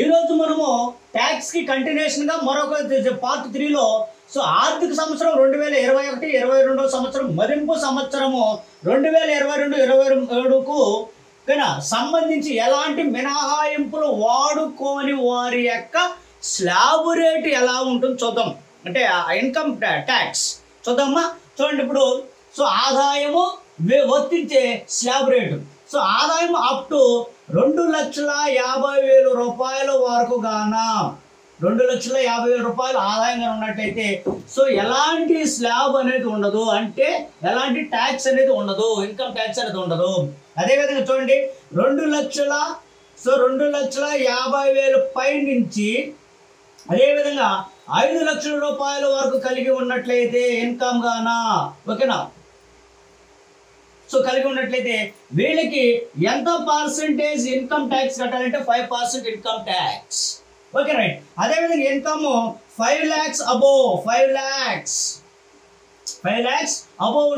ఈరోజు మనము ట్యాక్స్కి కంటిన్యూషన్గా మరొక పార్ట్ 3లో సో ఆర్థిక సంవత్సరం 2021-22 సంవత్సరం మదింపు సంవత్సరము 2022-27కు సంబంధించి ఎలాంటి మినహాయింపులు వాడుకోని వారి యొక్క స్లాబ్ రేటు ఎలా ఉంటుంది చూద్దాం. అంటే ఇన్కమ్ ట్యాక్స్ చూద్దామా. చూడండి ఇప్పుడు సో ఆదాయము వర్తించే స్లాబ్ రేటు. సో ఆదాయం అప్ టు 2,50,000 రూపాయల వరకు గాన 2,50,000 రూపాయలు ఆదాయంగా ఉన్నట్లయితే సో ఎలాంటి స్లాబ్ అనేది ఉండదు, అంటే ఎలాంటి ట్యాక్స్ అనేది ఉండదు, ఇన్కమ్ ట్యాక్స్ అనేది ఉండదు. అదేవిధంగా చూడండి 2,50,000 పై నుంచి అదేవిధంగా 5,00,000 రూపాయల వరకు కలిగి ఉన్నట్లయితే ఇన్కమ్ గానా ఓకేనా. సో కలిగి ఉన్నట్లయితే వీళ్ళకి ఎంత పర్సెంటేజ్ ఇన్కమ్ ట్యాక్స్ కట్టాలంటే 5% ఇన్కమ్ ట్యాక్స్. Okay right. అదేవిధంగా ఇన్కమ్ 5 lakhs అబోవ్ 5 lakhs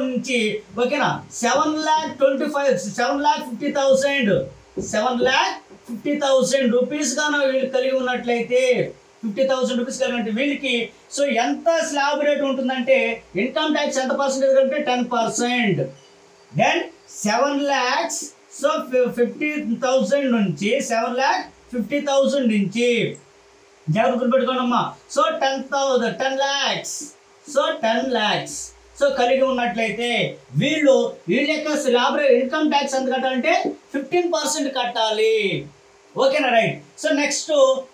నుంచి ఓకేనా 7,50,000 రూపీస్ గాను వీళ్ళు కలిగి ఉన్నట్లయితే 50,000 రూపీస్ కలిగి వీళ్ళకి సో ఎంత స్లాబ్ రేట్ ఉంటుందంటే ఇన్కమ్ ట్యాక్స్ ఎంత పర్సెంటేజ్ అంటే 10%. దెన్ 7 lakhs సో 50,000 నుంచి 7,50,000 నుంచి జాగ్రత్త పెట్టుకోండమ్మా. సో 10 lakhs సో కలిగి ఉన్నట్లయితే వీళ్ళ యొక్క స్లాబ్ రేట్ ఇన్కమ్ ట్యాక్స్ ఎంత కట్టాలంటే 15% కట్టాలి. ఓకేనా రైట్. సో నెక్స్ట్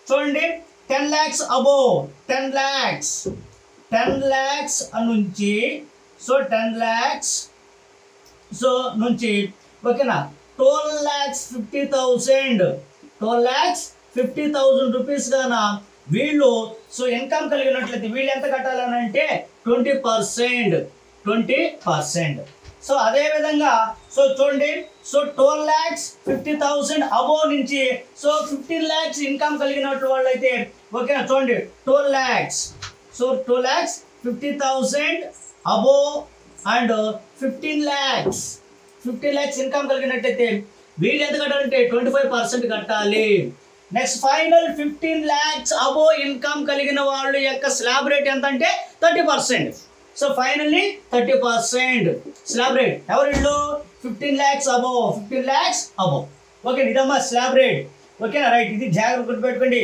చూడండి 10 lakhs అబోవ్ 10 lakhs నుంచి సో 10 lakhs సో నుంచి ఓకేనా 12,50,000 రూపీస్ గానా వీళ్ళు సో ఇన్కమ్ కలిగి ఉన్నట్లయితే వీళ్ళు ఎంత కట్టాలని అంటే 20%. సో అదే విధంగా సో చూడండి సో 12,50,000 అబోవ్ నుంచి సో 15 lakhs ఇన్కమ్ కలిగినట్టు వాళ్ళు అయితే ఓకేనా చూడండి 12 lakhs so 2,50,000 above and 15 lakhs income కలిగినట్టయితే వీళ్ళు ఎంత కట్టాలంటే 25% కట్టాలి. Next final 15 lakhs above income కలిగిన వాళ్ళ యొక్క స్లాబ్ రేట్ ఎంత అంటే 30%. సో ఫైనల్లీ 30% స్లాబ్ రేట్ ఎవరు వీళ్ళు 15 lakhs అబోవ్ ఓకే. ఇదమ్మా స్లాబ్ రేట్ ఓకేనా రైట్. ఇది జాగ్రత్త గుర్తుపెట్టుకోండి.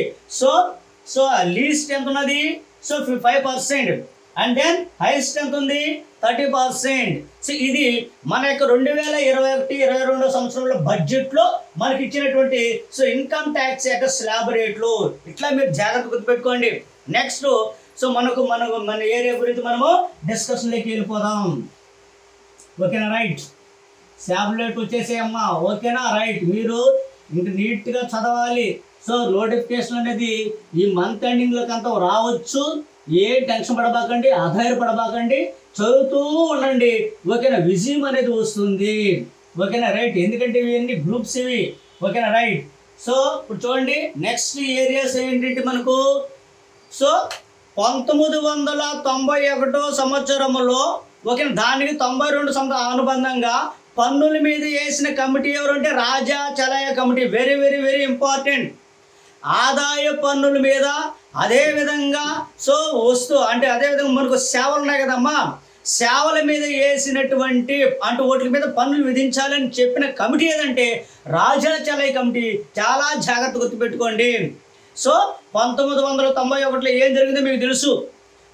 సో లీస్ట్ ఎంత ఉన్నది సో 5% అండ్ దెన్ హైయెస్ట్ ఎంత ఉంది 30%. సో ఇది మన యొక్క 2021-22 సంవత్సరంలో బడ్జెట్లో మనకి ఇచ్చినటువంటి సో ఇన్కమ్ ట్యాక్స్ యొక్క స్లాబ్ రేట్లు. ఇట్లా మీరు జాగ్రత్త గుర్తుపెట్టుకోండి. నెక్స్ట్ సో మన ఏరియా గురించి మనము డిస్కషన్లోకి వెళ్ళిపోదాం. ఓకేనా రైట్. స్లాబ్ రేట్ వచ్చేసేయమ్మా ఓకేనా రైట్. మీరు ఇంక నీట్గా చదవాలి. సో నోటిఫికేషన్ అనేది ఈ మంత్ ఎండింగ్లోకి అంతా రావచ్చు. ఏ టెన్షన్ పడబాకండి, ఆధారపడబాకండి, చదువుతూ ఉండండి ఓకేనా. విజయం అనేది వస్తుంది ఓకేనా రైట్. ఎందుకంటే ఇవన్నీ గ్రూప్స్ ఇవి ఓకేనా రైట్. సో ఇప్పుడు చూడండి నెక్స్ట్ ఏరియాస్ ఏంటంటే మనకు సో 1991 సంవత్సరంలో ఓకేనా దానికి 92 సంవత్సరం అనుబంధంగా పన్నుల మీద వేసిన కమిటీ ఎవరంటే Raja Chelliah committee. Very very very important. ఆదాయ పన్నుల మీద అదేవిధంగా సో అంటే అదేవిధంగా మనకు సేవలు ఉన్నాయి కదమ్మా, సేవల మీద వేసినటువంటి అంటే వాటి మీద పన్నులు విధించాలని చెప్పిన కమిటీ ఏదంటే రాజా చలయ కమిటీ. చాలా జాగ్రత్త గుర్తుపెట్టుకోండి. సో 1991లో ఏం జరిగిందో మీకు తెలుసు.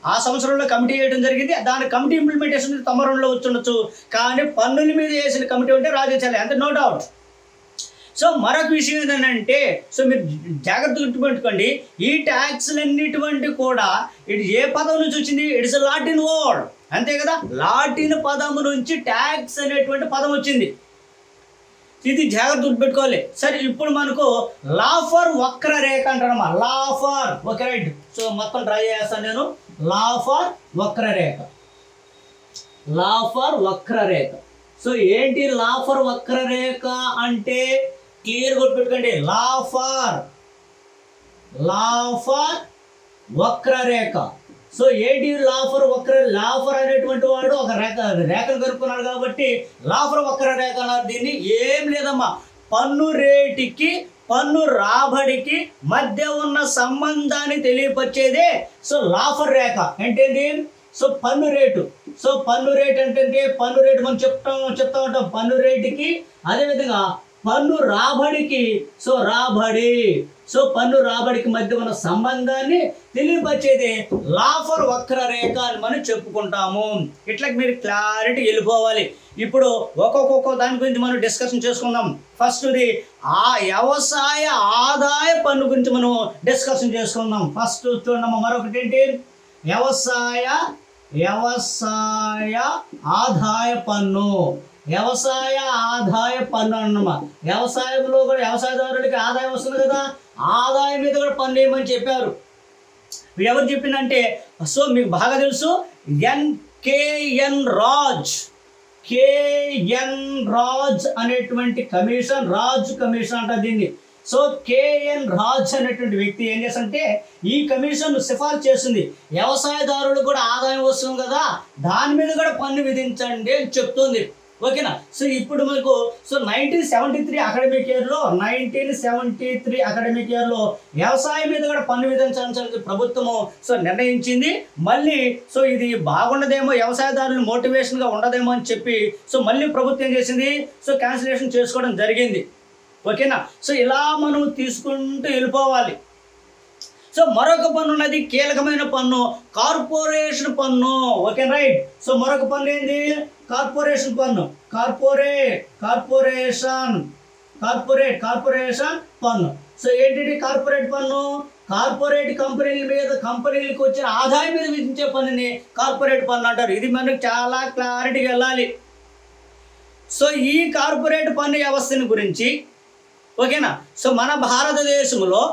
ఆ సంవత్సరంలో కమిటీ వేయడం జరిగింది. దాని కమిటీ ఇంప్లిమెంటేషన్ 92లో వచ్చి ఉండొచ్చు. కానీ పన్నుల మీద వేసిన కమిటీ అంటే రాజా చలయ అంతే, నో డౌట్. సో మరొక విషయం ఏంటంటే సో మీరు జాగ్రత్త గుర్తుపెట్టుకోండి. ఈ ట్యాక్స్లన్నిటువంటి కూడా ఇది ఏ పదం నుంచి వచ్చింది? ఇట్స్ లాటిన్ వర్డ్ అంతే కదా. లాటిన్ పదము నుంచి ట్యాక్స్ అనేటువంటి పదం వచ్చింది. ఇది జాగ్రత్త గుర్తుపెట్టుకోవాలి. సరే ఇప్పుడు మనకు లా ఫర్ వక్రరేఖ అంటారమ్మా. Laffer okay right. So మొత్తం ట్రై చేస్తాను నేను. లా ఫర్ వక్రరేఖ. సో ఏంటి లా ఫర్ వక్రరేఖ అంటే క్లియర్ గుర్తుపెట్టుకోండి. లా ఫర్ వక్రరేఖ. సో ఏంటి లా ఫర్ అనేటువంటి వాడు ఒక రేఖను కనుక్కున్నాడు కాబట్టి లా ఫర్ వక్రరేఖ అన్నారు. దీన్ని ఏం లేదమ్మా, పన్ను రేటుకి పన్ను రాబడికి మధ్య ఉన్న సంబంధాన్ని తెలియపరిచేదే సో లాఫర్ రేఖ. ఏంటండి? సో పన్ను రేటు. సో పన్ను రేటు అంటే పన్ను రేటు మనం చెప్తా ఉంటాం. పన్ను రేటుకి అదేవిధంగా పన్ను రాబడికి పన్ను రాబడికి మధ్య ఉన్న సంబంధాన్ని తెలియపరిచేది లాఫర్ వక్రరేఖ అని మనం చెప్పుకుంటాము. ఇట్లా మీరు క్లారిటీ వెళ్ళిపోవాలి. ఇప్పుడు ఒక్కొక్క దాని గురించి మనం డిస్కషన్ చేసుకుందాం. ఫస్ట్ది వ్యవసాయ ఆదాయ పన్ను గురించి మనం డిస్కషన్ చేసుకుందాం. ఫస్ట్ చూడమ్మా, మరొకటి ఏంటి? వ్యవసాయ ఆదాయ పన్ను. వ్యవసాయ ఆదాయ పన్ను అన్నమా. వ్యవసాయంలో కూడా వ్యవసాయదారులకి ఆదాయం వస్తుంది కదా, ఆదాయం మీద కూడా పన్ను వేయమని చెప్పారు. ఎవరు చెప్పిందంటే సో మీకు బాగా తెలుసు, కేఎన్ రాజ్ అనేటువంటి కమిషన్, రాజ్ కమిషన్ అంటారు దీన్ని. సో కేఎన్ రాజ్ అనేటువంటి వ్యక్తి ఏం చేస్తుంటే ఈ కమిషన్ సిఫార్సు చేస్తుంది, వ్యవసాయదారులకు కూడా ఆదాయం వస్తుంది కదా, దాని మీద కూడా పన్ను విధించండి అని చెప్తుంది. ఓకేనా? సో ఇప్పుడు మనకు 1973 అకాడమిక్ ఇయర్లో వ్యవసాయం మీద కూడా పన్ను విధించాలని ప్రభుత్వము నిర్ణయించింది. మళ్ళీ ఇది బాగుండదేమో, వ్యవసాయదారులు మోటివేషన్గా ఉండదేమో అని చెప్పి మళ్ళీ ప్రభుత్వం ఏం చేసింది, క్యాన్సిలేషన్ చేసుకోవడం జరిగింది. ఓకేనా? ఇలా మనం తీసుకుంటూ వెళ్ళిపోవాలి. మరొక పన్ను ఉన్నది, కీలకమైన పన్ను, కార్పొరేషన్ పన్ను. Okay right. మరొక పన్ను ఏంది? కార్పొరేషన్ పన్ను. కార్పొరేషన్ పన్ను. ఏంటి కార్పొరేట్ పన్ను? కార్పొరేట్ కంపెనీలకు వచ్చిన ఆదాయం మీద విధించే పన్నుని కార్పొరేట్ పన్ను అంటారు. ఇది మనకు చాలా క్లారిటీగా వెళ్ళాలి. ఈ కార్పొరేట్ పన్ను వ్యవస్థను గురించి ఓకేనా, మన భారతదేశంలో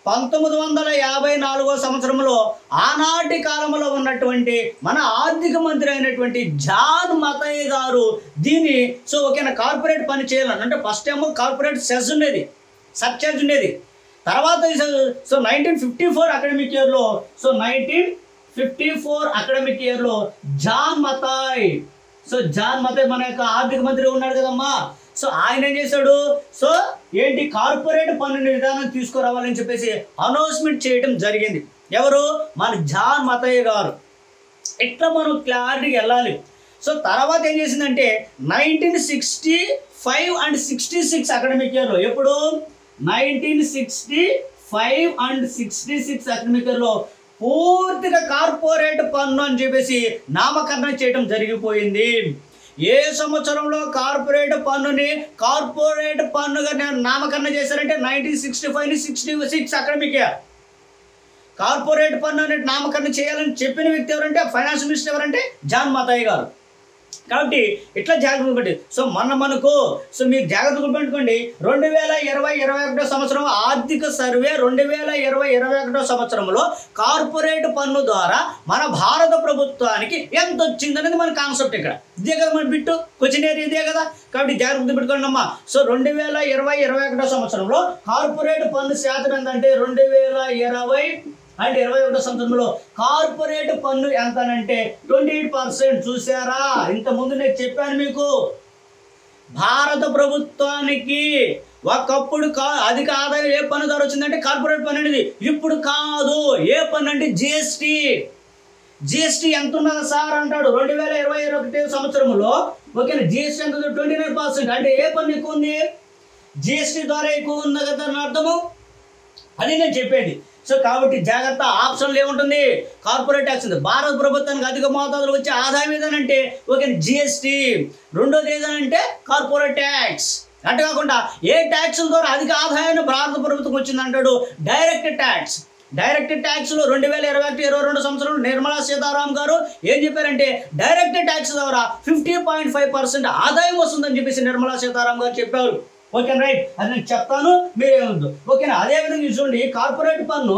1954 సంవత్సరంలో ఆనాటి కాలంలో ఉన్నటువంటి మన ఆర్థిక మంత్రి అయినటువంటి జాన్ మతయ్య గారు దీన్ని ఓకేనా కార్పొరేట్ పని చేయాలని, అంటే ఫస్ట్ ఏమో కార్పొరేట్ సెస్ ఉండేది, సబ్చార్జ్ ఉండేది. తర్వాత 1954 అకాడమిక్ ఇయర్లో 1954 అకాడమిక్ ఇయర్లో జాన్ మతాయ్ మన యొక్క ఆర్థిక మంత్రి ఉన్నాడు కదమ్మా. ఆయన ఏం చేశాడు, ఏంటి కార్పొరేట్ పన్ను విధానం తీసుకురావాలని చెప్పేసి అనౌన్స్మెంట్ చేయడం జరిగింది. ఎవరు? మన జాన్ మతయ్య గారు. ఇట్లా మనం క్లారిటీగా వెళ్ళాలి. తర్వాత ఏం చేసిందంటే 1965 and 66 అకాడమిక్ ఇయర్లో, ఎప్పుడు 1965 and 66 అకాడమిక్ ఇయర్లో పూర్తిగా కార్పొరేట్ పన్ను అని చెప్పేసి నామకరణం చేయడం జరిగిపోయింది. ఏ సంవత్సరంలో కార్పొరేట్ పన్నుగా నామకరణం చేశారంటే 1965 66 అకాడమిక్ ఇయర్. కార్పొరేట్ పన్ను అనేది నామకరణం చేయాలని చెప్పిన వ్యక్తి ఎవరంటే, ఫైనాన్స్ మినిస్టర్ ఎవరంటే జాన్ మతాయ్ గారు. కాబట్టి ఇట్లా జాగ్రత్తగా పెట్టి మనకు మీరు జాగ్రత్తగా పెట్టుకోండి. 2020-21 సంవత్సరం ఆర్థిక సర్వే 2020-21 సంవత్సరంలో కార్పొరేట్ పన్ను ద్వారా మన భారత ప్రభుత్వానికి ఎంత వచ్చింది అనేది మన కాన్సెప్ట్. ఇక్కడ ఇదే కదా మన బిట్టు, క్వశ్చన్ ఏరియా ఇదే కదా. కాబట్టి జాగ్రత్తగా పెట్టుకోండి అమ్మా. 2020-21 సంవత్సరంలో కార్పొరేట్ పన్ను శాతం ఏంటంటే 2020 and 21 సంవత్సరంలో కార్పొరేట్ పన్ను ఎంతనంటే 28%. చూసారా, ఇంతకుముందు నేను చెప్పాను మీకు, భారత ప్రభుత్వానికి ఒకప్పుడు అధిక ఆదాయం ఏ పన్ను ద్వారా వచ్చిందంటే కార్పొరేట్ పన్ను అనేది. ఇప్పుడు కాదు, ఏ పన్ను అంటే జిఎస్టీ ఎంత ఉన్నదా సార్ అంటాడు. 2021 సంవత్సరంలో ఓకేనా జిఎస్టీ ఎంత? 29%. అంటే ఏ పన్ను ఎక్కువ ఉంది? జిఎస్టీ ద్వారా ఎక్కువ ఉంది కదా అని అర్థము. అది నేను చెప్పేది. కాబట్టి జాగ్రత్త, ఆప్షన్లు ఏముంటుంది? కార్పొరేట్ ట్యాక్స్ ఉంది. భారత ప్రభుత్వానికి అధిక మోతాదులో వచ్చే ఆదాయం ఏదనంటే ఓకే జిఎస్టీ. రెండోది ఏదనంటే కార్పొరేట్ ట్యాక్స్. అంటే కాకుండా ఏ ట్యాక్స్ ద్వారా అధిక ఆదాయాన్ని భారత ప్రభుత్వం వచ్చిందంటాడు? Direct tax. లో 2021-22 సంవత్సరంలో నిర్మలా సీతారామన్ గారు ఏం చెప్పారంటే డైరెక్ట్ ట్యాక్స్ ద్వారా 50.5% ఆదాయం వస్తుందని చెప్పేసి నిర్మలా సీతారామన్ గారు చెప్పారు. ఓకే రైట్, అది నేను చెప్తాను, మీరేమొద్దు. ఓకేనా? అదేవిధంగా చూడండి, కార్పొరేట్ పన్ను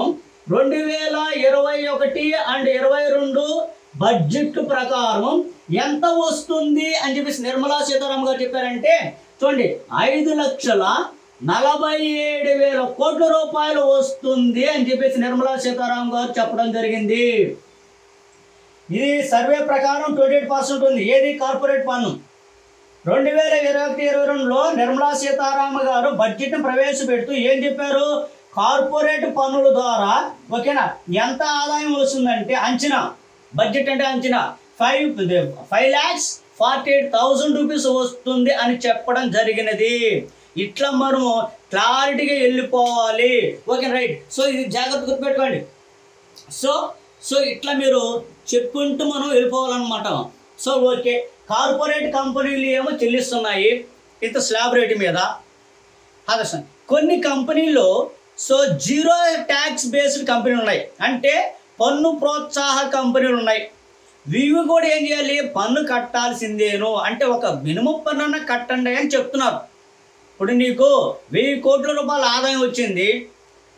2021 and 22 బడ్జెట్ ప్రకారం ఎంత వస్తుంది అని చెప్పేసి నిర్మలా సీతారామన్ గారు చెప్పారంటే చూడండి 5,47,000 కోట్ల రూపాయలు వస్తుంది అని చెప్పేసి నిర్మలా సీతారామన్ గారు చెప్పడం జరిగింది. ఇది సర్వే ప్రకారం 28% ఉంది. ఏది? కార్పొరేట్ పన్ను. 2021-22లో నిర్మలా సీతారామన్ గారు బడ్జెట్ను ప్రవేశపెడుతూ ఏం చెప్పారు? కార్పొరేట్ పన్నుల ద్వారా ఓకేనా ఎంత ఆదాయం వస్తుందంటే అంచనా, బడ్జెట్ అంటే అంచనా 5,48,000 రూపీస్ వస్తుంది అని చెప్పడం జరిగినది. ఇట్లా మనము క్లారిటీగా వెళ్ళిపోవాలి. Okay right. సో ఇది జాగ్రత్త గుర్తుపెట్టుకోండి. సో ఇట్లా మీరు చెప్పుకుంటూ మనం వెళ్ళిపోవాలన్నమాట. సో ఓకే, కార్పొరేట్ కంపెనీలు ఏమో చెల్లిస్తున్నాయి ఇంత స్లాబ్ రేటు మీద. అదే కొన్ని కంపెనీల్లో సో జీరో ట్యాక్స్ బేస్డ్ కంపెనీలు ఉన్నాయి, అంటే పన్ను ప్రోత్సాహ కంపెనీలు ఉన్నాయి. ఇవి కూడా ఏం చేయాలి? పన్ను కట్టాల్సిందేను, అంటే ఒక మినిమం పన్ను అన్న కట్టండి అని చెప్తున్నారు. ఇప్పుడు నీకు 1000 కోట్ల రూపాయల ఆదాయం వచ్చింది,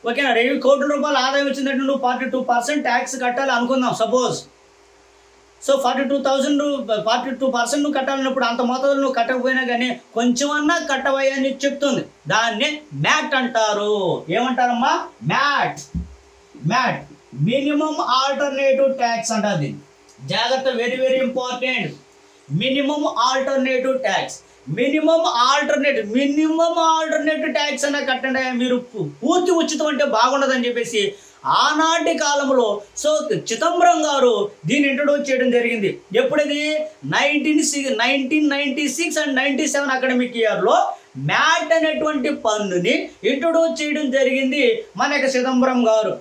ఓకేనా? 1000 కోట్ల రూపాయల ఆదాయం వచ్చిందంటే నువ్వు 42% ట్యాక్స్ కట్టాలి అనుకుందాం సపోజ్. సో 42% నువ్వు కట్టాలన్నప్పుడు అంత మొత్తం నువ్వు కట్టకపోయినా కానీ కొంచెమన్నా కట్టవయ్యా అని చెప్తుంది. దాన్ని మ్యాట్ అంటారు. ఏమంటారమ్మా? మ్యాట్. మినిమం ఆల్టర్నేటివ్ ట్యాక్స్ అంటారు. జాగ్రత్త, very very important. Minimum alternative tax. Minimum alternative tax అన్న కట్టండి. మీరు పూర్తి ఉచితం అంటే బాగుండదని చెప్పేసి ఆనాటి కాలంలో సో చిదంబరం గారు దీన్ని ఇంట్రొడ్యూస్ చేయడం జరిగింది. ఎప్పుడది? 1996 అండ్ 97 అకాడమిక్ ఇయర్లో మ్యాట్ అనేటువంటి పన్నుని ఇంట్రొడ్యూస్ చేయడం జరిగింది మన యొక్క చిదంబరం గారు.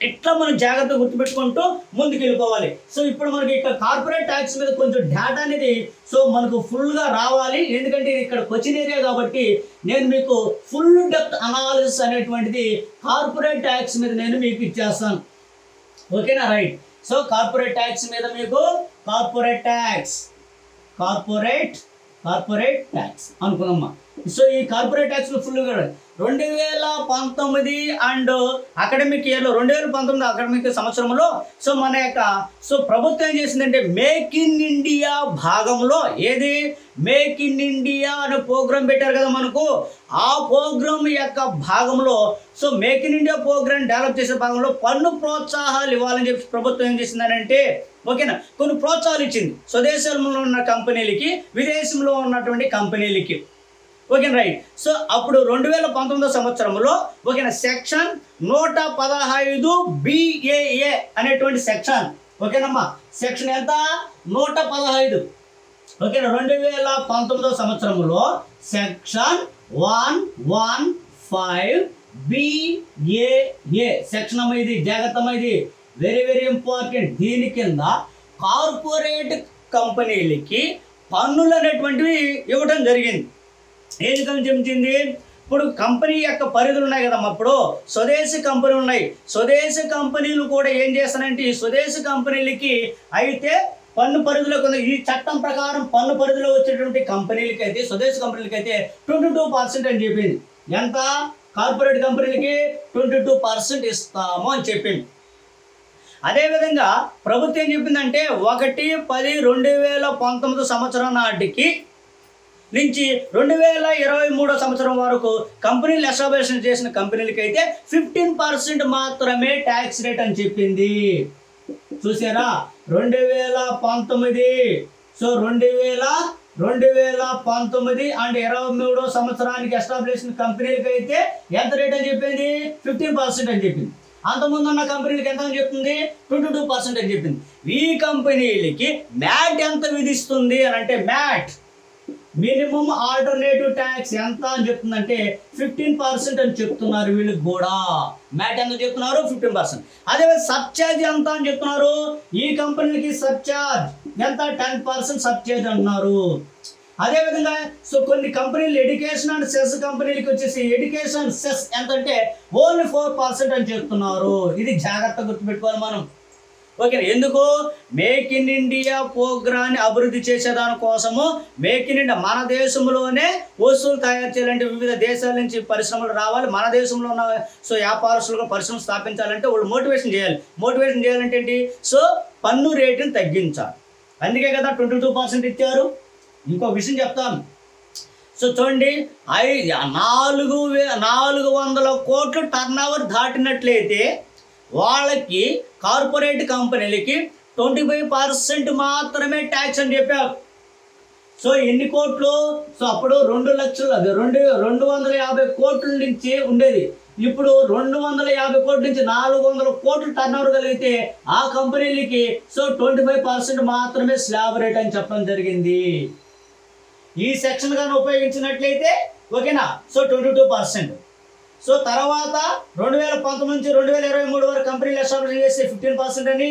ఇట్లా మనం జాగ్రత్తగా గుర్తుపెట్టుకుంటూ ముందుకు వెళ్ళిపోవాలి. సో ఇప్పుడు మనకి ఇక్కడ కార్పొరేట్ ట్యాక్స్ మీద కొంచెం డేటా అనేది సో మనకు ఫుల్గా రావాలి, ఎందుకంటే ఇది ఇక్కడ క్వశ్చన్ ఏరియా కాబట్టి నేను మీకు ఫుల్ డెప్త్ అనాలిసిస్ అనేటువంటిది కార్పొరేట్ ట్యాక్స్ మీద నేను మీకు ఇచ్చేస్తాను. ఓకేనా? రైట్. సో కార్పొరేట్ ట్యాక్స్ మీద మీకు కార్పొరేట్ ట్యాక్స్ అనుకున్నామ్మా. సో ఈ కార్పొరేట్ ట్యాక్స్ ఫుల్గా 2019 అండ్ అకాడమిక్ ఇయర్లో 2019 అకాడమిక్ సంవత్సరంలో సో మన యొక్క సో ప్రభుత్వం ఏం చేసిందంటే మేక్ ఇన్ ఇండియా భాగంలో, ఏది మేక్ ఇన్ ఇండియా అనే ప్రోగ్రామ్ పెట్టారు కదా మనకు, ఆ ప్రోగ్రామ్ యొక్క భాగంలో so make in India program develop చేసే భాగంలో పన్ను ప్రోత్సాహాలు ఇవ్వాలని చెప్పి ప్రభుత్వం ఏం చేసిందనంటే ఓకేనా కొన్ని ప్రోత్సాహాలు ఇచ్చింది స్వదేశంలో ఉన్న కంపెనీలకి, విదేశంలో ఉన్నటువంటి కంపెనీలకి. ఓకేనా? రైట్. సో అప్పుడు 2019 సంవత్సరంలో ఓకేనా సెక్షన్ 115 BAA అనేటువంటి సెక్షన్, ఓకేనమ్మా, సెక్షన్ ఎంత? 115. ఓకేనా? 2019 సంవత్సరంలో సెక్షన్ 115 BAA సెక్షన్ అమ్మ, ఇది జాగ్రత్తమ్మ, ఇది వెరీ వెరీ ఇంపార్టెంట్. దీని కింద కార్పొరేట్ కంపెనీలకి పన్నులు అనేటువంటివి ఇవ్వడం జరిగింది. ఏది కనిపించింది? ఇప్పుడు కంపెనీ యొక్క పరిధులు ఉన్నాయి కదమ్మా, ఇప్పుడు స్వదేశీ కంపెనీలు ఉన్నాయి. స్వదేశీ కంపెనీలు కూడా ఏం చేస్తానంటే ఈ స్వదేశీ కంపెనీలకి అయితే పన్ను పరిధిలో ఈ చట్టం ప్రకారం పన్ను పరిధిలో వచ్చేటువంటి కంపెనీలకి అయితే స్వదేశీ కంపెనీలకి అయితే 22% అని చెప్పింది. ఎంత? కార్పొరేట్ కంపెనీలకి 22% ఇస్తాము అని చెప్పింది. అదేవిధంగా ప్రభుత్వం ఏం చెప్పిందంటే 1/10/2019 సంవత్సరం నాటికి నుంచి 2023 సంవత్సరం వరకు కంపెనీలు ఎస్టాబ్లిష్ చేసిన కంపెనీలకి అయితే 15% మాత్రమే ట్యాక్స్ రేట్ అని చెప్పింది. చూసారా? 2019 సో 2019 అండ్ 23 సంవత్సరానికి ఎస్టాబ్లిష్ చేసిన కంపెనీలకి అయితే ఎంత రేట్ అని చెప్పింది? 15% అని చెప్పింది. అంతకుముందు ఉన్న కంపెనీలకి ఎంత అని చెప్తుంది? 22% అని చెప్పింది. ఈ కంపెనీలకి మ్యాట్ ఎంత విధిస్తుంది అని అంటే మ్యాట్ మినిమం ఆల్టర్నేటివ్ ట్యాక్స్ ఎంత అని చెప్తుందంటే 15% అని చెప్తున్నారు. వీళ్ళకి కూడా మ్యాట్ ఎంత చెప్తున్నారు? 15%. అదే సబ్చార్జ్ ఎంత అని చెప్తున్నారు? ఈ కంపెనీలకి సబ్చార్జ్ ఎంత? 10% సబ్చార్జ్ అంటున్నారు. అదేవిధంగా సో కొన్ని కంపెనీలు ఎడ్యుకేషన్ అండ్ సెస్ కంపెనీలకి వచ్చేసి ఎడ్యుకేషన్ సెస్ ఎంత అంటే ఓన్లీ 4% అని చెప్తున్నారు. ఇది జాగ్రత్తగా గుర్తుపెట్టుకోవాలి మనం. ఓకే, ఎందుకు? మేక్ ఇన్ ఇండియా ప్రోగ్రాన్ని అభివృద్ధి చేసేదాని కోసము మేక్ ఇన్ ఇండియా మన దేశంలోనే వస్తువులు తయారు చేయాలంటే వివిధ దేశాల నుంచి పరిశ్రమలు రావాలి, మన దేశంలో ఉన్న సో వ్యాపారస్తులుగా పరిశ్రమలు స్థాపించాలంటే వాళ్ళు మోటివేషన్ చేయాలి. మోటివేషన్ చేయాలంటే ఏంటి? సో పన్ను రేటుని తగ్గించాలి. అందుకే కదా 22% ఇచ్చారు. ఇంకో విషయం చెప్తాను. సో చూడండి, 400 కోట్లు టర్న్ ఓవర్ దాటినట్లయితే వాళ్ళకి కార్పొరేట్ కంపెనీలకి 25% మాత్రమే ట్యాక్స్ అని చెప్పారు. సో ఎన్ని కోట్లు? సో అప్పుడు 2,250 కోట్ల నుంచి ఉండేది. ఇప్పుడు 250 కోట్ల నుంచి 400 కోట్లు టర్న్ ఓవర్ కలిగితే ఆ కంపెనీలకి సో 25% మాత్రమే స్లాబ్ రేట్ అని చెప్పడం జరిగింది. ఈ సెక్షన్ కానీ ఉపయోగించినట్లయితే ఓకేనా, సో 22%. సో తర్వాత 2019 నుంచి 2023 వరకు కంపెనీలు ఎస్టాబ్లిష్ చేసి 15% అని,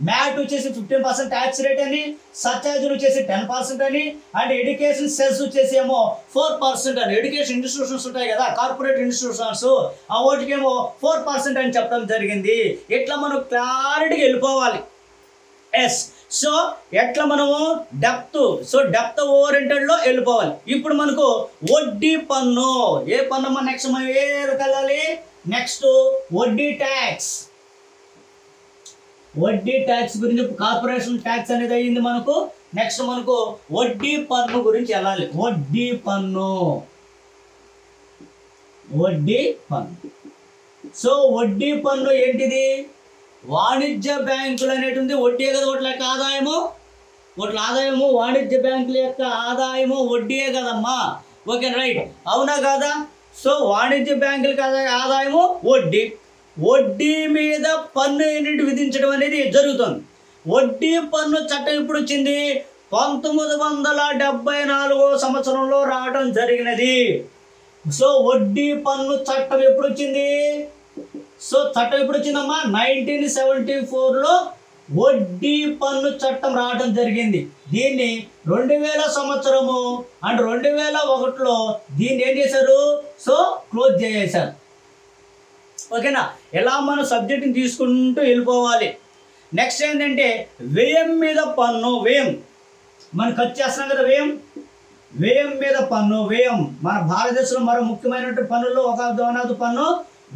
మ్యాట్ వచ్చేసి 15% ట్యాక్స్ రేట్ అని, సర్చార్జీలు వచ్చేసి 10% అని, అండ్ ఎడ్యుకేషన్ సెస్ వచ్చేసి ఏమో 4% అని. ఎడ్యుకేషన్ ఇన్స్టిట్యూషన్స్ ఉంటాయి కదా, కార్పొరేట్ ఇన్స్టిట్యూషన్స్, ఆ వాటికేమో 4% అని చెప్పడం జరిగింది. ఇట్లా మనం క్లారిటీగా వెళ్ళిపోవాలి. ఎస్, సో ఎట్లా మనము డెప్త్ ఓరియంటెడ్లో వెళ్ళిపోవాలి. ఇప్పుడు మనకు వడ్డీ పన్ను, ఏ పన్ను మన నెక్స్ట్ మనం ఏ వెళ్ళాలి? నెక్స్ట్ వడ్డీ ట్యాక్స్. వడ్డీ ట్యాక్స్ గురించి కార్పొరేషన్ ట్యాక్స్ అనేది అయ్యింది మనకు. నెక్స్ట్ మనకు వడ్డీ పన్ను గురించి వెళ్ళాలి. వడ్డీ పన్ను. సో వడ్డీ పన్ను ఏంటిది? వాణిజ్య బ్యాంకులు అనేటువంటి వడ్డీ కదా, వాటి యొక్క ఆదాయము, వాణిజ్య బ్యాంకుల యొక్క ఆదాయము వడ్డీయే కదమ్మా. ఓకే రైట్, అవునా కాదా? సో వాణిజ్య బ్యాంకులకి ఆదాయము వడ్డీ మీద పన్ను ఏంటి విధించడం అనేది జరుగుతుంది. వడ్డీ పన్ను చట్టం ఎప్పుడు వచ్చింది? 1974 సంవత్సరంలో రావడం జరిగినది. సో వడ్డీ పన్ను చట్టం ఎప్పుడు వచ్చింది? సో చట్టం ఎప్పుడు వచ్చిందమ్మా? 1974లో వడ్డీ పన్ను చట్టం రావడం జరిగింది. దీన్ని 2000 సంవత్సరము అండ్ 2001లో దీన్ని ఏం చేశారు? సో క్లోజ్ చేసేశారు. ఓకేనా, ఎలా మన సబ్జెక్ట్ని తీసుకుంటూ వెళ్ళిపోవాలి. నెక్స్ట్ ఏంటంటే వ్యయం మీద పన్ను. వ్యయం మనం ఖర్చు చేస్తున్నాం కదా, వ్యయం మీద పన్ను. వ్యయం మన భారతదేశంలో మరో ముఖ్యమైనటువంటి పన్నుల్లో ఒక పన్ను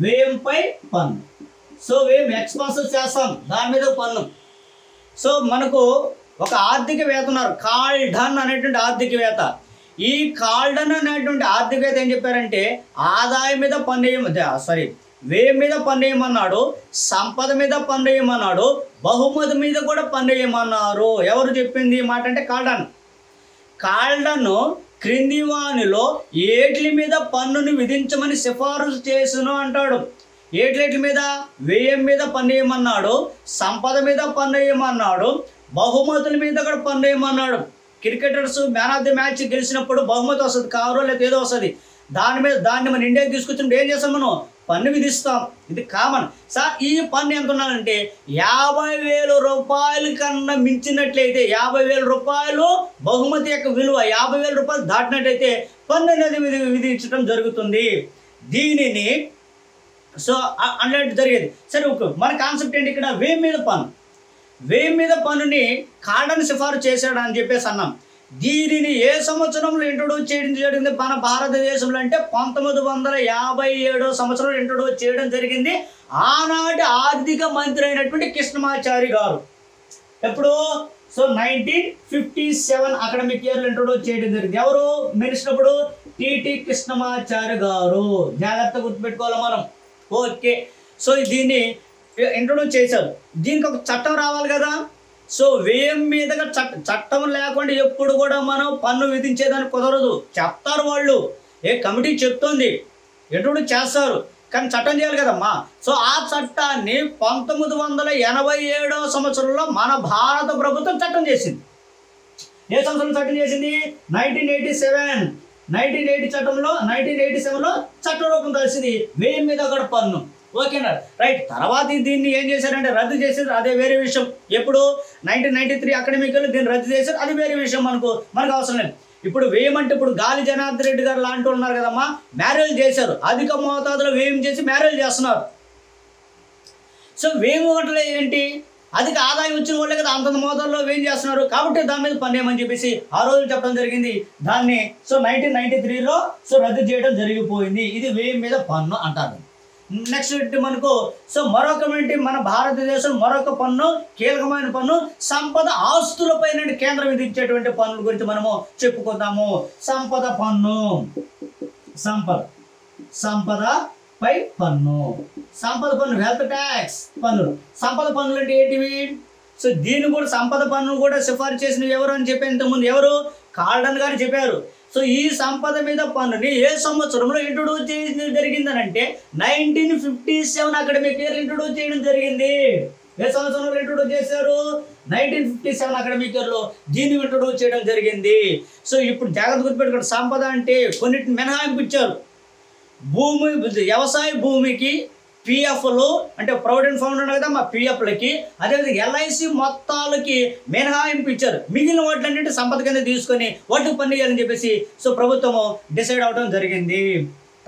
వ్యయంపై పన్ను. సో వ్యయం ఎక్స్పెన్సెస్ చేస్తాం, దాని మీద పన్ను. సో మనకు ఒక ఆర్థికవేత్త ఉన్నారు, కాల్డన్ అనేటువంటి ఆర్థికవేత్త. ఈ కాల్డన్ అనేటువంటి ఆర్థికవేత్త ఏం చెప్పారంటే ఆదాయం మీద పన్ను వ్యయం మీద పన్ను వేయమన్నాడు, సంపద మీద పన్ను వేయమన్నాడు, బహుమతి మీద కూడా పన్ను వేయమన్నారు. ఎవరు చెప్పింది ఈ మాట అంటే కాల్డన్ క్రింది వానిలో ఏట్ల మీద పన్నుని విధించమని సిఫారసు చేసును అంటాడు. ఏట్ల మీద? వ్యయం మీద పన్ను వేయమన్నాడు, సంపద మీద పన్ను వేయమన్నాడు, బహుమతుల మీద కూడా పన్ను వేయమన్నాడు. Cricketers man of the match గెలిచినప్పుడు బహుమతి వస్తుంది, కారు లేదా ఏదో వస్తుంది. దాన్ని మన ఇండియాకి తీసుకొచ్చినప్పుడు ఏం చేస్తాం? మనం పన్ను విధిస్తాం. ఇది కామన్. సార్ ఈ పన్ను ఎంత ఉన్నానంటే 50,000 రూపాయల కన్నా మించినట్లయితే 50,000 రూపాయలు బహుమతి యొక్క విలువ 50,000 రూపాయలు దాటినట్లయితే పన్ను అనేది విధించడం జరుగుతుంది. దీనిని సో అన్నట్టు జరిగేది. సరే మన కాన్సెప్ట్ ఏంటి ఇక్కడ? వ్యయం మీద పన్నుని కాల్డన్ సిఫారసు చేశాడు అని చెప్పేసి అన్నాం. దీనిని ఏ సంవత్సరంలో ఇంట్రొడ్యూస్ చేయడం జరిగింది మన భారతదేశంలో అంటే 1957 సంవత్సరంలో ఇంట్రొడ్యూస్ చేయడం జరిగింది. ఆనాటి ఆర్థిక మంత్రి అయినటువంటి కృష్ణమాచారి గారు. ఎప్పుడు? సో 1957 అకాడమిక్ ఇయర్లో ఇంట్రొడ్యూస్ చేయడం జరిగింది. ఎవరు మినిస్టర్ అప్పుడు? టిటి కృష్ణమాచారి గారు. జాగ్రత్తగా గుర్తుపెట్టుకోవాలి మనం. ఓకే, సో దీన్ని ఇంట్రొడ్యూస్ చేశారు. దీనికి ఒక చట్టం రావాలి కదా. సో వ్యయం మీదగా చట్టం లేకుండా ఎప్పుడు కూడా మనం పన్ను విధించేదానికి కుదరదు. చెప్తారు వాళ్ళు, ఏ కమిటీ చెప్తుంది, ఇంట్రొడ్యూస్ చేస్తారు, కానీ చట్టం చేయాలి కదమ్మా. సో ఆ చట్టాన్ని 1987 సంవత్సరంలో మన భారత ప్రభుత్వం చట్టం చేసింది. ఏ సంవత్సరం చట్టం చేసింది? 1987లో చట్ట రూపం కలిసింది. వ్యయం మీద కూడా పన్ను. ఓకేనా రైట్. తర్వాత దీన్ని ఏం చేశారంటే రద్దు చేసేది, అదే వేరే విషయం. ఎప్పుడు? 1993 అకాడమికల్ దీన్ని రద్దు చేశారు, అది వేరే విషయం. మనకు అవసరం లేదు. ఇప్పుడు వ్యయం అంటే ఇప్పుడు గాలి జనార్దన్ రెడ్డి గారు లాంటి వాళ్ళు ఉన్నారు కదమ్మా, మ్యారేజ్ చేశారు, అధిక మోతాదులో వ్యయం చేసి మ్యారేజ్ చేస్తున్నారు. సో వ్యయం అంటే ఏంటి? అధిక ఆదాయం వచ్చిన వాళ్ళే కదా అంత మోతాదులో వ్యయం చేస్తున్నారు, కాబట్టి దాని మీద పన్ను ఏమని చెప్పేసి ఆ రోజు చెప్పడం జరిగింది. దాన్ని సో 1993లో సో రద్దు చేయడం జరిగిపోయింది. ఇది వ్యయం మీద పన్ను అంటారు. నెక్స్ట్ మనకు సో మన భారతదేశం మరొక పన్ను, కీలకమైన పన్ను, సంపద ఆస్తులపైన కేంద్రం విధించేటువంటి పన్నుల గురించి మనము చెప్పుకుందాము. సంపద పన్ను. సంపదపై పన్ను. సంపద పన్ను, వెల్త్ ట్యాక్స్ పన్నులు. సంపద పన్నులు అంటే ఏంటివి? సో దీన్ని కూడా సంపద పన్ను కూడా సిఫారసు చేసిన ఎవరు అని చెప్పి ఇంతకుముందు ఎవరు? కార్డన్ గారు చెప్పారు. సో ఈ సంపద మీద పన్నుని ఏ సంవత్సరంలో ఇంట్రొడ్యూస్ చేయడం జరిగిందని అంటే 1957 అకాడమిక్ ఇయర్ ఇంట్రొడ్యూస్ చేయడం జరిగింది. ఏ సంవత్సరంలో ఇంట్రొడ్యూస్ చేశారు? 1957 అకాడమిక్ ఇయర్లో దీన్ని ఇంట్రొడ్యూస్ చేయడం జరిగింది. సో ఇప్పుడు జాగ్రత్త గుర్తుపెట్టుకోండి, సంపద అంటే కొన్నిటిని మినహాయింపు ఇచ్చారు. భూమి, వ్యవసాయ భూమికి పిఎఫ్లు అంటే ప్రొవిడెంట్ ఫండ్ ఉన్నాయి కదా, మా పిఎఫ్లకి, అదేవిధంగా ఎల్ఐసి మొత్తాలకి మినహాయింపు ఇచ్చారు. మిగిలిన వాటిలన్నింటి సంపద కింద తీసుకొని వాటికి పన్ను వేయాలని చెప్పేసి సో ప్రభుత్వము డిసైడ్ అవడం జరిగింది.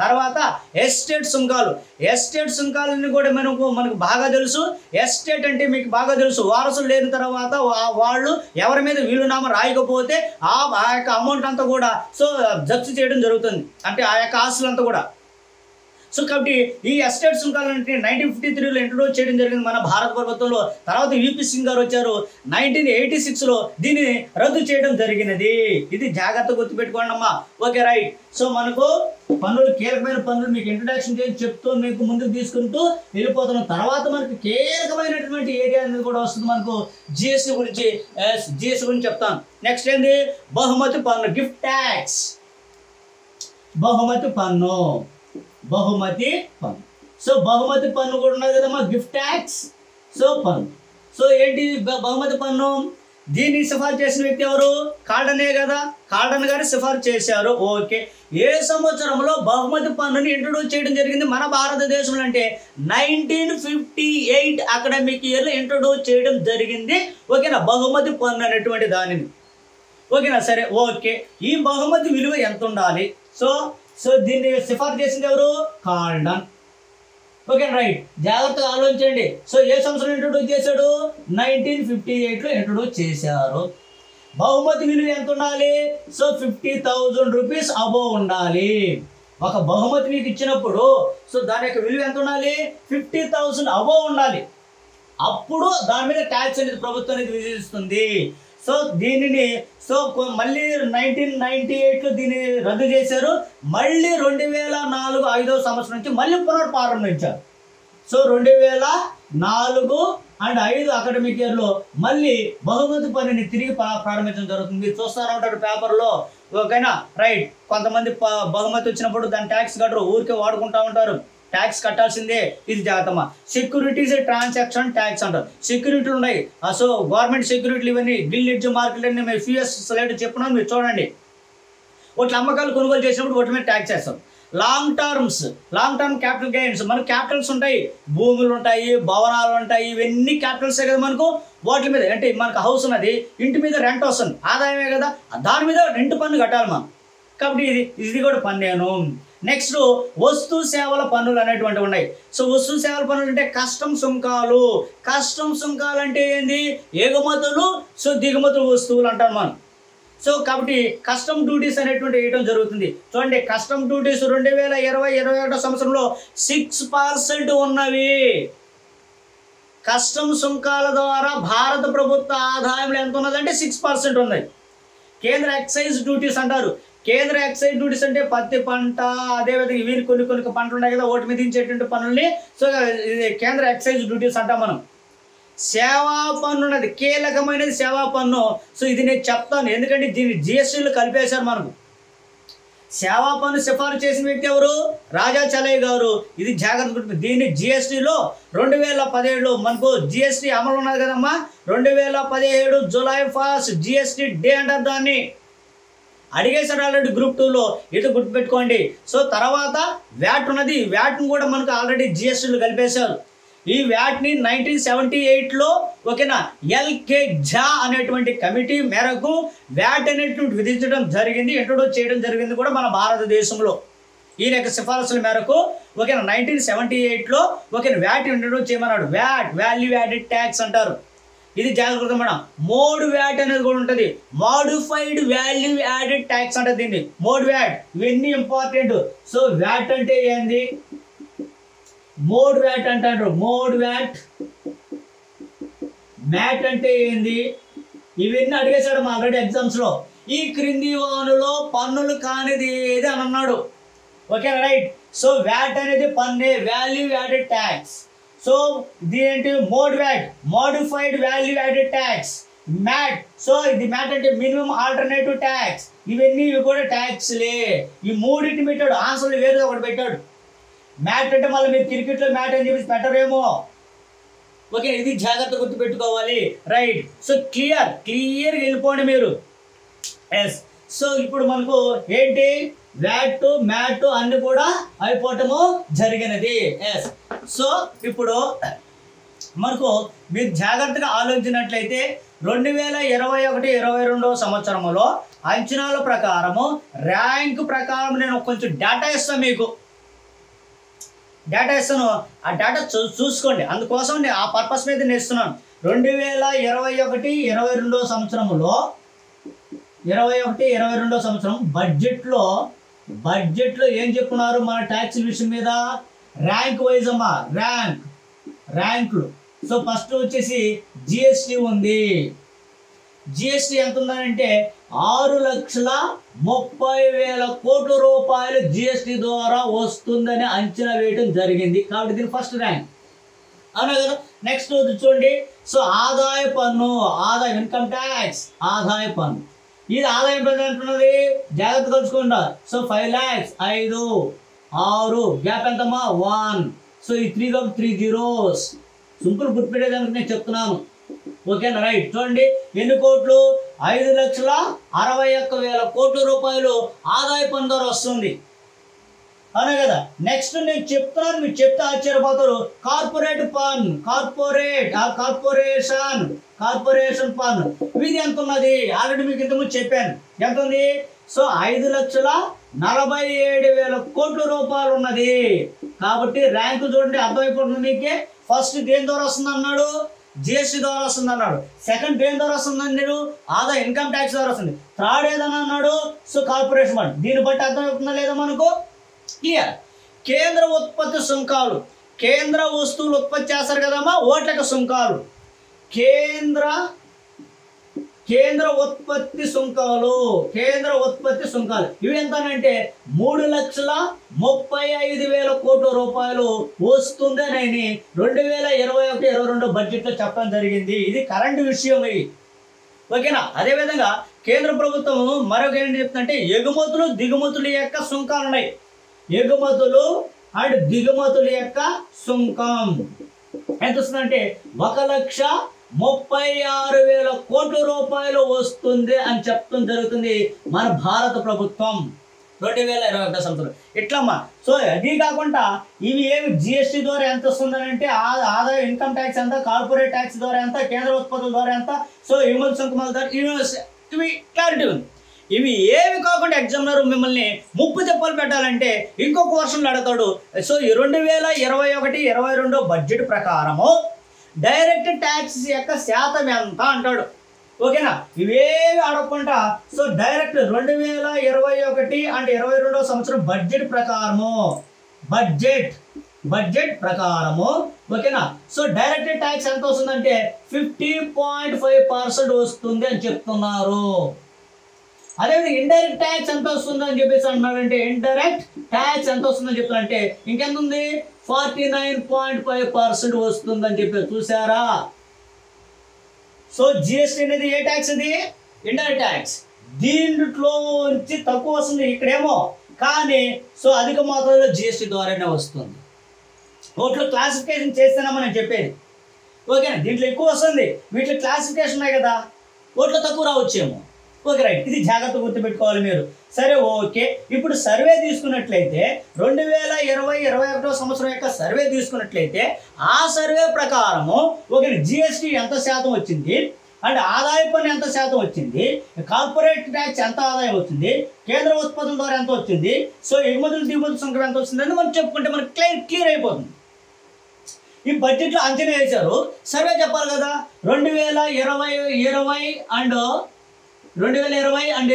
తర్వాత ఎస్టేట్ సుంకాలు. ఎస్టేట్ సుంకాలని కూడా మనకు బాగా తెలుసు. ఎస్టేట్ అంటే మీకు బాగా తెలుసు, వారసులు లేని తర్వాత వాళ్ళు ఎవరి మీద వీలునామా రాయకపోతే ఆ యొక్క అమౌంట్ అంతా కూడా సో జప్తు చేయడం జరుగుతుంది, అంటే ఆ యొక్క ఆస్తులంతా కూడా. సో కాబట్టి ఈ ఎస్టేట్ సుంకాలంటే 1953లో ఇంట్రొడ్యూస్ చేయడం జరిగింది మన భారత ప్రభుత్వంలో. తర్వాత యూపీ సింగ్ గారు వచ్చారు 1986లో దీన్ని రద్దు చేయడం జరిగినది. ఇది జాగ్రత్త గుర్తుపెట్టుకోండి అమ్మా. Okay right. సో మనకు పన్నులు, కీలకమైన పన్నులు మీకు ఇంట్రొడక్షన్ చేసి చెప్తూ మీకు ముందుకు తీసుకుంటూ వెళ్ళిపోతున్నాం. తర్వాత మనకు కీలకమైనటువంటి ఏరియా అనేది కూడా వస్తుంది మనకు, జిఎస్టీ గురించి చెప్తాను. నెక్స్ట్ ఏంది? బహుమతి పన్ను, గిఫ్ట్ ట్యాక్స్. బహుమతి పన్ను సో బహుమతి పన్ను కూడా ఉన్నది కదమ్మా, గిఫ్ట్ ట్యాక్స్. సో పన్ను. సో ఏంటి బహుమతి పన్ను? దీన్ని సిఫార్సు చేసిన వ్యక్తి ఎవరు? కార్డనే కదా, కార్డన్ గారు సిఫార్సు చేశారు. ఓకే. ఏ సంవత్సరంలో బహుమతి పన్నుని ఇంట్రొడ్యూస్ చేయడం జరిగింది మన భారతదేశంలో అంటే 1958 అకాడమిక్ ఇయర్లో ఇంట్రొడ్యూస్ చేయడం జరిగింది. ఓకేనా, బహుమతి పన్ను అనేటువంటి దానిని. ఓకేనా, సరే ఓకే. ఈ బహుమతి విలువ ఎంత ఉండాలి? సో దీన్ని సిఫార్సు చేసింది ఎవరు? కార్డన్. Okay right. జాగ్రత్తగా ఆలోచించండి. సో ఏ సంవత్సరం ఇంట్రొడ్యూస్ చేశాడు? 1958లో ఇంట్రొడ్యూస్ చేశారు. బహుమతి విలువ ఎంత ఉండాలి? సో 50,000 రూపీస్ అబోవ్ ఉండాలి. ఒక బహుమతి మీకు ఇచ్చినప్పుడు సో దాని యొక్క విలువ ఎంత ఉండాలి? 50,000 అబోవ్ ఉండాలి. అప్పుడు దాని మీద ట్యాక్స్ అనేది ప్రభుత్వం అనేది విధిస్తుంది. సో దీనిని మళ్ళీ 1998లో దీన్ని రద్దు చేశారు. మళ్ళీ 2004 5వ సంవత్సరం నుంచి మళ్ళీ పునర్ప్రారంభించారు. సో 2004 అండ్ 5 అకాడమిక్ ఇయర్లో మళ్ళీ బహుమతి పన్నుని తిరిగి ప్రారంభించడం జరుగుతుంది. చూస్తూనే ఉంటారు పేపర్లో. ఓకేనా రైట్. కొంతమంది బహుమతి వచ్చినప్పుడు దాని ట్యాక్స్ కట్టరు, ఊరికే వాడుకుంటూ ఉంటారు. ట్యాక్స్ కట్టాల్సిందే, ఇది జాగ్రత్తమ్మా. సెక్యూరిటీస్ ట్రాన్సాక్షన్ ట్యాక్స్ అంటారు. సెక్యూరిటీలు ఉన్నాయి. సో గవర్నమెంట్ సెక్యూరిటీలు ఇవన్నీ గిల్ ఎడ్జ్ మార్కెట్ అని మేము ఫిఎస్ స్లైడ్ చెప్పున్నాం, మీరు చూడండి. వాటి అమ్మకాలు కొనుగోలు చేసినప్పుడు వాటి మీద ట్యాక్స్ వేస్తాం. లాంగ్ టర్మ్ క్యాపిటల్ గెయిన్స్, మనకు క్యాపిటల్స్ ఉంటాయి, భూములు ఉంటాయి, భవనాలు ఉంటాయి, ఇవన్నీ క్యాపిటల్సే కదా మనకు. వాటి మీద అంటే మనకు హౌస్ ఉన్నది, ఇంటి మీద రెంట్ వస్తుంది, ఆదాయమే కదా, దాని మీద రెంట్ పన్ను కట్టాలి మనం. కాబట్టి ఇది కూడా పన్నేను. నెక్స్ట్ వస్తు సేవల పన్నులు అనేటువంటివి ఉన్నాయి. సో వస్తు సేవల పన్నులు అంటే కస్టమ్ సుంకాలు అంటే ఏంది? ఎగుమతులు దిగుమతులు వస్తువులు అంటాం మనం. సో కాబట్టి కస్టమ్ డ్యూటీస్ అనేటువంటి వేయడం జరుగుతుంది. చూడండి, కస్టమ్ డ్యూటీస్ 2020-21 సంవత్సరంలో 6% ఉన్నవి. కస్టమ్ సుంకాల ద్వారా భారత ప్రభుత్వ ఆదాయంలో ఎంత ఉన్నదంటే 6% ఉన్నాయి. కేంద్ర ఎక్సైజ్ డ్యూటీస్ అంటారు. కేంద్ర ఎక్సైజ్ డ్యూటీస్ అంటే పత్తి పంట, అదేవిధంగా వీరి కొన్ని పంటలు ఉన్నాయి కదా, ఓటి మీద ఇచ్చేటువంటి పన్నుల్ని సో ఇది కేంద్ర ఎక్సైజ్ డ్యూటీస్ అంటాం మనం. సేవా పన్ను ఉన్నది, కీలకమైనది సేవా పన్ను. సో ఇది నేను చెప్తాను, ఎందుకంటే దీన్ని జిఎస్టీలో కలిపేశారు మనకు. సేవా పన్ను సిఫారసు చేసిన వ్యక్తి ఎవరు? రాజా చలయ్ గారు. ఇది జాగ్రత్త. దీన్ని జిఎస్టీలో 2017లో మనకు జిఎస్టీ అమలు ఉన్నది కదమ్మా. 2017 జూలై 1 జిఎస్టీ డే అంటారు దాన్ని. అడిగేశారు ఆల్రెడీ గ్రూప్ 2లో, ఇది గుర్తుపెట్టుకోండి. సో తర్వాత వ్యాట్ ఉన్నది, వ్యాట్ని కూడా మనకు ఆల్రెడీ జిఎస్టీలో కలిపేశారు. ఈ వ్యాట్ని 1978లో ఓకేనా ఎల్కే ఝా అనేటువంటి కమిటీ మేరకు వ్యాట్ అనేటువంటి విధించడం జరిగింది, ఇంట్రొడ్యూస్ చేయడం జరిగింది కూడా మన భారతదేశంలో. ఈయన యొక్క సిఫారసుల మేరకు ఓకేనా 1978లో ఓకేనా వ్యాట్ ఇంట్రొడ్యూస్ చేయమన్నాడు. వ్యాట్, వాల్యూ యాడెడ్ ట్యాక్స్ అంటారు. ఇది జాగ్రత్త మేడం. మోడ్ వ్యాట్ అనేది కూడా ఉంటుంది, మోడిఫైడ్ వాల్యూ యాడెడ్ ట్యాక్స్ అంటే దీన్ని మోడ్ వ్యాట్. ఇవన్నీ ఇంపార్టెంట్. సో వ్యాట్ అంటే ఏంది? మోడ్ వ్యాట్ అంటారు. మోడ్ వ్యాట్, మ్యాట్ అంటే ఏంది? ఇవన్నీ అడిగేశాడు మా ఆల్రెడీ ఎగ్జామ్స్లో. ఈ క్రింది వానులో పన్నులు కానిది ఏది అని అన్నాడు. Okay right. సో వ్యాట్ అనేది పన్నే, వాల్యూ యాడెడ్ ట్యాక్స్. సో దీంటి MODVAT, modified value added tax. MAT. So ఇది మ్యాట్ అంటే మినిమం ఆల్టర్నేటివ్ ట్యాక్స్. ఇవన్నీ ఇవి కూడా ట్యాక్స్లే. ఈ మూడింటిని పెట్టాడు, ఆన్సర్లు వేరే ఒకటి పెట్టాడు. మ్యాట్ అంటే మళ్ళీ మీరు క్రికెట్లో మ్యాట్ అని చెప్పేసి పెట్టరేమో. ఓకే, ఇది జాగ్రత్త గుర్తుపెట్టుకోవాలి. రైట్. సో క్లియర్గా వెళ్ళిపోండి మీరు. ఎస్. సో ఇప్పుడు మనకు ఏంటి, వ్యాట్ మ్యాట్ అన్ని కూడా అయిపోవటము జరిగినది. ఎస్. సో ఇప్పుడు మనకు మీరు జాగ్రత్తగా ఆలోచించినట్లయితే 2021-22 సంవత్సరంలో అంచనాల ప్రకారము ర్యాంక్ ప్రకారం నేను కొంచెం డేటా ఇస్తాను మీకు. డేటా ఇస్తాను, ఆ డేటా చూసుకోండి. అందుకోసం నేను ఆ పర్పస్ మీద నేను ఇస్తున్నాను. 2021-22 సంవత్సరంలో 21-22 సంవత్సరం బడ్జెట్లో ఏం చెప్పున్నారు మన ట్యాక్స్ విషయం మీద? ర్యాంక్ వైజ్ అమ్మా, ర్యాంకులు. సో ఫస్ట్ వచ్చేసి జిఎస్టీ ఉంది. జిఎస్టీ ఎంత ఉందంటే 6,30,000 కోట్ల రూపాయలు జిఎస్టీ ద్వారా వస్తుందని అంచనా వేయడం జరిగింది. కాబట్టి దీని ఫస్ట్ ర్యాంక్, అవునా కదా. నెక్స్ట్ చూడండి, సో ఆదాయ పన్ను, ఇన్కమ్ ట్యాక్స్, ఆదాయ పన్ను. ఇది ఆదాయం పన్ను అంటున్నది, జాగ్రత్త కలుసుకుంటా. సో 5 lakhs, 5, 6 గ్యాప్ ఎంతమ్మా 1. సో ఈ 3 కాబట్టి 3 zeros. సింపుల్ గుర్తుపెట్టేదానికి నేను చెప్తున్నాను. ఓకేనా. రైట్. చూడండి ఎన్ని కోట్లు, 5,61,000 కోట్ల రూపాయలు ఆదాయ పన్ను ద్వారా వస్తుంది, అవునా కదా. నెక్స్ట్ నేను చెప్తున్నాను, మీరు చెప్తే ఆశ్చర్యపోతారు. కార్పొరేషన్ పన్ను ఇది ఎంత ఉన్నది? ఆల్రెడీ మీకు ఇంతకుముందు చెప్పాను ఎంత ఉంది. సో 5,47,000 కోట్ల రూపాయలు ఉన్నది. కాబట్టి ర్యాంకు చూడండి, అర్థమైపోతుంది మీకే. ఫస్ట్ దేని ద్వారా వస్తుంది అన్నాడు, జిఎస్టీ ద్వారా వస్తుంది అన్నాడు. సెకండ్ దేని ద్వారా వస్తుందని నేను ఆదాయ ఇన్కమ్ ట్యాక్స్ ద్వారా వస్తుంది. థర్డ్ ఏదన్నా అన్నాడు, సో కార్పొరేషన్ పన్ను. దీన్ని బట్టి అర్థమవుతుందా లేదా మనకు? క్లియర్. కేంద్ర ఉత్పత్తి సుంకాలు, కేంద్ర వస్తువులు ఉత్పత్తి చేస్తారు కదమ్మా, ఓట్లకి సుంకాలు. కేంద్ర ఉత్పత్తి సుంకాలు ఇవి ఎంతనంటే 3,35,000 కోట్ల రూపాయలు వస్తుందని 2021-22 బడ్జెట్లో చెప్పడం జరిగింది. ఇది కరెంట్ విషయం ఇది, ఓకేనా. అదేవిధంగా కేంద్ర ప్రభుత్వం మరొక ఏంటి చెప్తుందంటే ఎగుమతులు దిగుమతుల యొక్క సుంకాలు ఉన్నాయి. ఎగుమతులు అండ్ దిగుమతుల యొక్క సుంకం ఎంత వస్తుందంటే 1,36,000 కోట్ల రూపాయలు వస్తుంది అని చెప్పడం జరుగుతుంది మన భారత ప్రభుత్వం 2021 సంవత్సరం. ఇట్లమ్మా. సో అది కాకుండా ఇవి ఏమి జిఎస్టీ ద్వారా ఎంత వస్తుందని అంటే ఆదాయ ఇన్కమ్ ట్యాక్స్ ఎంత, కార్పొరేట్ ట్యాక్స్ ద్వారా ఎంత, కేంద్ర ఉత్పత్తుల ద్వారా ఎంత, సో ఎగుమతి సుంకముల ద్వారా ఇవి క్లారిటీ ఉంది. ఇవి ఏవి కాకుండా ఎగ్జామినర్ మిమ్మల్ని ముప్పు తెప్పలు పెట్టాలంటే ఇంకొక వర్షంలో అడుగుతాడు. సో ఈ 2021-22 బడ్జెట్ ప్రకారము డైరెక్ట్ ట్యాక్స్ యొక్క శాతం ఎంత అంటాడు, ఓకేనా. ఇవేవి అడగకుండా సో డైరెక్ట్ 2021-22 సంవత్సరం బడ్జెట్ ప్రకారము ఓకేనా. సో డైరెక్ట్ ట్యాక్స్ ఎంత వస్తుందంటే 50.5% వస్తుంది అని చెప్తున్నారు. అదేవిధంగా ఇండైరెక్ట్ ట్యాక్స్ ఎంత వస్తుంది అని చెప్పేసి అంటున్నారంటే ఇండైరెక్ట్ ట్యాక్స్ ఎంత వస్తుందని చెప్తారంటే ఇంకెంత ఉంది 49.5% వస్తుందని చెప్పారు. చూసారా. సో జిఎస్టీ అనేది ఏ ట్యాక్స్? ఇది ఇండైరెక్ట్ ట్యాక్స్. దీంట్లోంచి తక్కువ వస్తుంది ఇక్కడేమో, కానీ సో అధిక మొత్తంలో జిఎస్టీ ద్వారానే వస్తుంది. ఓట్లో క్లాసిఫికేషన్ చేస్తేనే మనం చెప్పేది, ఓకేనా. దీంట్లో ఎక్కువ వస్తుంది, వీటిలో క్లాసిఫికేషన్ ఉన్నాయి కదా, ఓట్లో తక్కువ రావచ్చేమో. Okay right. ఇది జాగ్రత్త గుర్తుపెట్టుకోవాలి మీరు. సరే ఓకే. ఇప్పుడు సర్వే తీసుకున్నట్లయితే 2020-21 సంవత్సరం యొక్క సర్వే తీసుకున్నట్లయితే ఆ సర్వే ప్రకారము ఓకే జిఎస్టీ ఎంత శాతం వచ్చింది, అండ్ ఆదాయ పన్ను ఎంత శాతం వచ్చింది, కార్పొరేట్ ట్యాక్స్ ఎంత ఆదాయం వచ్చింది, కేంద్ర ఉత్పత్తుల ద్వారా ఎంత వచ్చింది, సో ఎగుమతులు దిగుమతుల సుంకం ఎంత వస్తుంది అని మనం చెప్పుకుంటే మనకు క్లియర్ అయిపోతుంది. ఈ బడ్జెట్లో అంచనా వేశారు, సర్వే చెప్పాలి కదా. 2020 అండ్ 2021 అని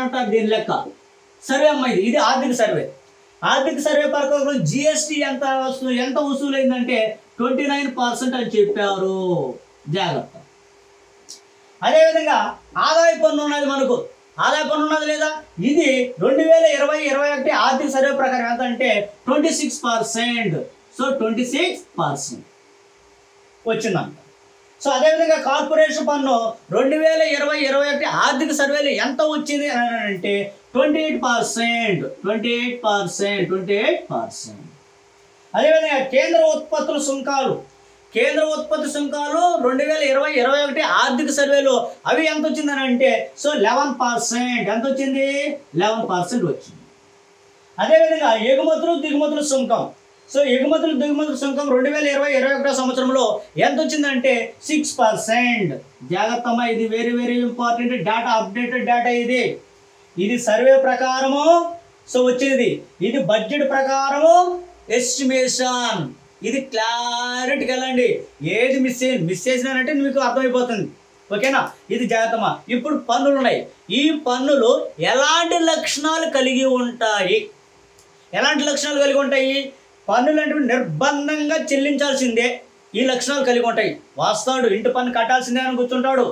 అంటారు దీని లెక్క. సర్వే అమ్మా ఇది ఆర్థిక సర్వే. ఆర్థిక సర్వే ప్రకారం జిఎస్టీ ఎంత వసూలైందంటే 29% అని చెప్పారు. జాగ్రత్త. అదేవిధంగా ఆదాయ పన్ను ఉన్నది, మనకు ఆదాయ పన్ను ఉన్నది లేదా, ఇది 2020-21 ఆర్థిక సర్వే ప్రకారం ఎంత అంటే 26%. సో 26% వచ్చిందంట. సో అదేవిధంగా కార్పొరేషన్ పన్ను 2020-21 ఆర్థిక సర్వేలో ఎంత వచ్చింది అని అంటే 28%. అదేవిధంగా కేంద్ర ఉత్పత్తి సుంకాలు 2020-21 ఆర్థిక సర్వేలో అవి ఎంత వచ్చిందని అంటే సో 11%. ఎంత వచ్చింది? 11% వచ్చింది. అదేవిధంగా ఎగుమతులు దిగుమతుల సుంకం. సో ఎగుమతులు దిగుమతుల సుంకం 2020-21 సంవత్సరంలో ఎంత వచ్చిందంటే 6%. జాగ్రత్తమ్మ, ఇది very very important data, updated data. ఇది సర్వే ప్రకారము సో వచ్చింది. ఇది బడ్జెట్ ప్రకారము ఎస్టిమేషన్. ఇది క్లారిటీకి వెళ్ళండి. ఏది మిస్ చేసినానంటే మీకు అర్థమైపోతుంది. ఓకేనా? ఇది జాగ్రత్తమా. ఇప్పుడు పన్నులు ఉన్నాయి. ఈ పన్నులు ఎలాంటి లక్షణాలు కలిగి ఉంటాయి? పన్నులు అంటే నిర్బంధంగా చెల్లించాల్సిందే. ఈ లక్షణాలు కలిగి ఉంటాయి. వాస్తాడు, ఇంటి పన్ను కట్టాల్సిందే అని కూర్చుంటాడు.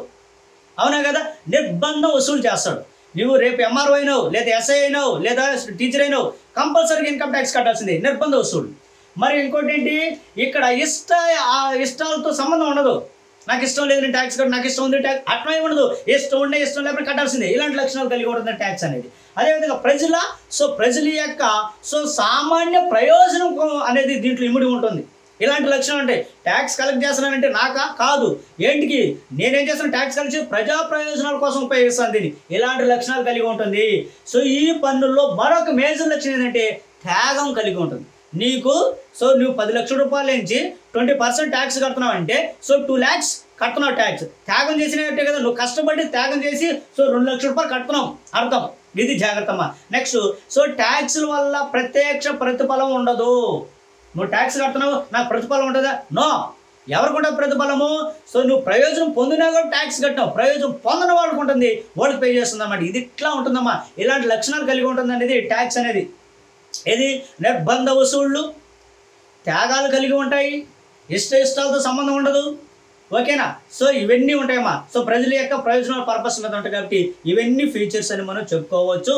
అవునా కదా? నిర్బంధం వసూలు చేస్తాడు. నువ్వు రేపు ఎంఆర్ఓ అయినావు, లేదా ఎస్ఐ అయినావు, లేదా టీచర్ అయినావు, కంపల్సరీగా ఇన్కమ్ ట్యాక్స్ కట్టాల్సిందే. నిర్బంధ వసూలు. మరి ఇంకోటి ఏంటి, ఇక్కడ ఇష్టాలతో సంబంధం ఉండదు. నాకు ఇష్టం లేదు నేను ట్యాక్స్ కట్టు, నాకు ఇష్టం ఉంది ట్యాక్స్ అట్లా ఉండదు. ఇష్టం లేకపోతే కట్టాల్సిందే. ఇలాంటి లక్షణాలు కలిగి ఉంటుంది ట్యాక్స్ అనేది. అదేవిధంగా ప్రజల యొక్క సామాన్య ప్రయోజనం అనేది దీంట్లో ఇమిడి ఉంటుంది. ఇలాంటి లక్షణాలు ఉంటాయి. ట్యాక్స్ కలెక్ట్ చేస్తున్నానంటే నాకా కాదు, ఏంటికి నేనేం చేస్తాను, ట్యాక్స్ కలెక్ట్ చేసి ప్రజా ప్రయోజనాల కోసం ఉపయోగిస్తాను దీన్ని. ఇలాంటి లక్షణాలు కలిగి ఉంటుంది. సో ఈ పన్నుల్లో మరొక మేజర్ లక్షణం ఏంటంటే త్యాగం కలిగి ఉంటుంది. నువ్వు 10 లక్షల రూపాయల నుంచి 20% ట్యాక్స్ కడుతున్నావు అంటే 2 lakhs కడుతున్నావు ట్యాక్స్. త్యాగం చేసినట్టే కదా. నువ్వు కష్టపడి త్యాగం చేసి 2 లక్షల రూపాయలు కడుతున్నావు అర్థం. ఇది జాగ్రత్తమ్మా. నెక్స్ట్ ట్యాక్సుల వల్ల ప్రత్యక్ష ప్రతిఫలం ఉండదు. నువ్వు ట్యాక్స్ కడుతున్నావు, నాకు ప్రతిఫలం ఉంటుందా? నో. ఎవరికి ఉంటుంది ప్రతిఫలము? నువ్వు ప్రయోజనం పొందినా కూడా ట్యాక్స్ కట్టావు, ప్రయోజనం పొందిన వాళ్ళకి ఉంటుంది, వాళ్ళకి పే చేస్తుంది అన్నమాట. ఇది ఇట్లా ఉంటుందమ్మా. ఇలాంటి లక్షణాలు కలిగి ఉంటుంది అనేది ట్యాక్స్ అనేది. ఇది నిర్బంధ వసూళ్ళు, త్యాగాలు కలిగి ఉంటాయి, ఇష్టాలతో సంబంధం ఉండదు. ఓకేనా? ఇవన్నీ ఉంటాయమ్మా. ప్రజల యొక్క ప్రయోజనాల పర్పస్ మీద ఉంటాయి కాబట్టి ఇవన్నీ ఫీచర్స్ అని మనం చెప్పుకోవచ్చు.